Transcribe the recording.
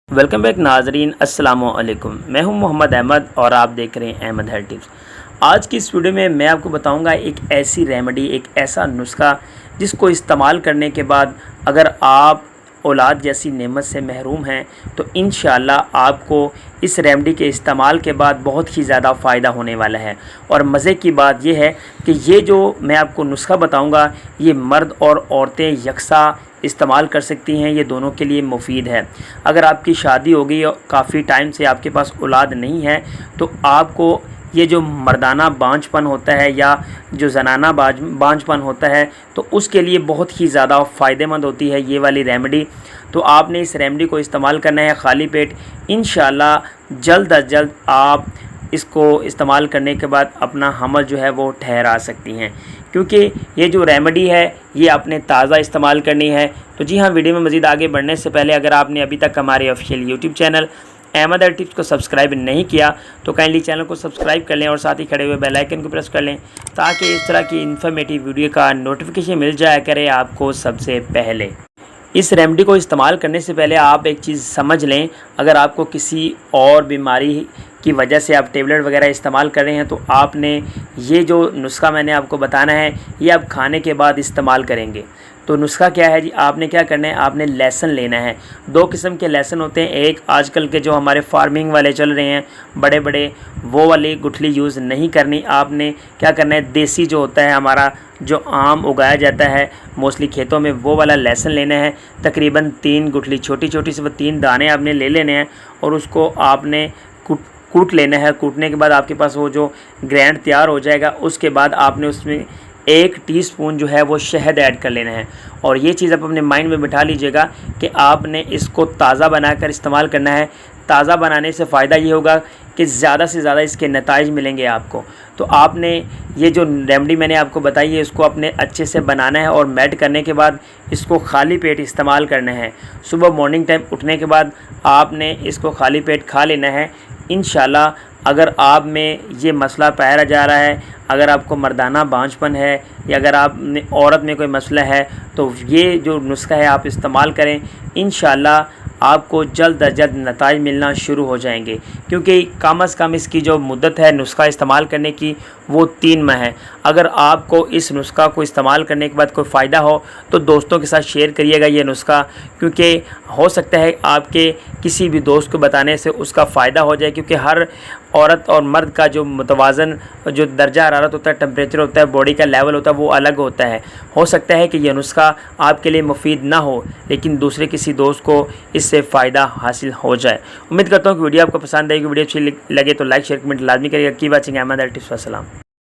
Welcome back नाजरीन, अस्सलाम वालेकुम। मैं हूं मोहम्मद अहमद और आप देख रहे हैं अहमद हेल्थ टिप्स। आज की इस वीडियो में मैं आपको बताऊंगा एक ऐसी रेमेडी, एक ऐसा नुस्खा जिसको इस्तेमाल करने के बाद अगर आप औलाद जैसी नेमत से महरूम हैं तो इंशाअल्लाह आपको इस रेमेडी के इस्तेमाल के बाद बहुत ही ज़्यादा फ़ायदा होने वाला है। और मज़े की बात यह है कि ये जो मैं आपको नुस्खा बताऊंगा ये मर्द और औरतें यकसा इस्तेमाल कर सकती हैं, ये दोनों के लिए मुफीद है। अगर आपकी शादी हो गई और काफ़ी टाइम से आपके पास औलाद नहीं है तो आपको ये जो मर्दाना बांझपन होता है या जो जनाना बांझपन होता है तो उसके लिए बहुत ही ज़्यादा फ़ायदेमंद होती है ये वाली रेमेडी। तो आपने इस रेमेडी को इस्तेमाल करना है खाली पेट। इंशाअल्लाह जल्द अज जल्द आप इसको इस्तेमाल करने के बाद अपना हमल जो है वो ठहरा सकती हैं, क्योंकि ये जो रेमेडी है ये आपने ताज़ा इस्तेमाल करनी है। तो जी हाँ, वीडियो में मज़ीद आगे बढ़ने से पहले अगर आपने अभी तक हमारे official YouTube channel Ahmad health tips को सब्सक्राइब नहीं किया तो काइंडली चैनल को सब्सक्राइब कर लें और साथ ही खड़े हुए बेल आइकन को प्रेस कर लें ताकि इस तरह की इन्फॉर्मेटिव वीडियो का नोटिफिकेशन मिल जाया करे आपको सबसे पहले। इस रेमेडी को इस्तेमाल करने से पहले आप एक चीज़ समझ लें, अगर आपको किसी और बीमारी की वजह से आप टेबलेट वगैरह इस्तेमाल कर रहे हैं तो आपने ये जो नुस्खा मैंने आपको बताना है ये आप खाने के बाद इस्तेमाल करेंगे। तो नुस्खा क्या है जी, आपने क्या करना है, आपने लहसुन लेना है। दो किस्म के लहसुन होते हैं, एक आजकल के जो हमारे फार्मिंग वाले चल रहे हैं बड़े बड़े, वो वाली गुठली यूज़ नहीं करनी। आपने क्या करना है, देसी जो होता है हमारा जो आम उगाया जाता है मोस्टली खेतों में, वो वाला लहसुन लेना है। तकरीबन 3 गुठली छोटी छोटी से वो 3 दाने आपने ले लेने हैं और उसको आपने कूट लेना है। कूटने के बाद आपके पास वो जो ग्राइंड तैयार हो जाएगा उसके बाद आपने उसमें 1 टीस्पून जो है वो शहद ऐड कर लेना है। और ये चीज़ आप अपने माइंड में बिठा लीजिएगा कि आपने इसको ताज़ा बनाकर इस्तेमाल करना है। ताज़ा बनाने से फ़ायदा ये होगा कि ज़्यादा से ज़्यादा इसके नताइज मिलेंगे आपको। तो आपने ये जो रेमेडी मैंने आपको बताई है इसको अपने अच्छे से बनाना है और मेल्ट करने के बाद इसको खाली पेट इस्तेमाल करना है। सुबह मॉर्निंग टाइम उठने के बाद आपने इसको खाली पेट खा लेना है। इंशाल्लाह अगर आप में ये मसला पाया जा रहा है, अगर आपको मर्दाना बांझपन है या अगर आप औरत में कोई मसला है तो ये जो नुस्खा है आप इस्तेमाल करें। इंशाल्लाह आपको जल्द अज जल्द नताइज मिलना शुरू हो जाएंगे, क्योंकि कम अज़ कम इसकी जो मुद्दत है नुस्खा इस्तेमाल करने की वो 3 माह है। अगर आपको इस नुस्खा को इस्तेमाल करने के बाद कोई फ़ायदा हो तो दोस्तों के साथ शेयर करिएगा ये नुस्खा, क्योंकि हो सकता है आपके किसी भी दोस्त को बताने से उसका फ़ायदा हो जाए। क्योंकि हर औरत और मर्द का जो मुतवाज़न जो दर्जा हरारत होता है, टेम्परेचर होता है, बॉडी का लेवल होता है वो अलग होता है। हो सकता है कि यह नुस्खा आपके लिए मुफीद ना हो लेकिन दूसरे किसी दोस्त को इससे फ़ायदा हासिल हो जाए। उम्मीद करता हूँ कि वीडियो आपको पसंद आएगी। वीडियो अच्छी लगे तो लाइक शेयर कमेंट लाजमी करिएगा। की वाचिंग अहमद हेल्थ टिप्स। सलाम।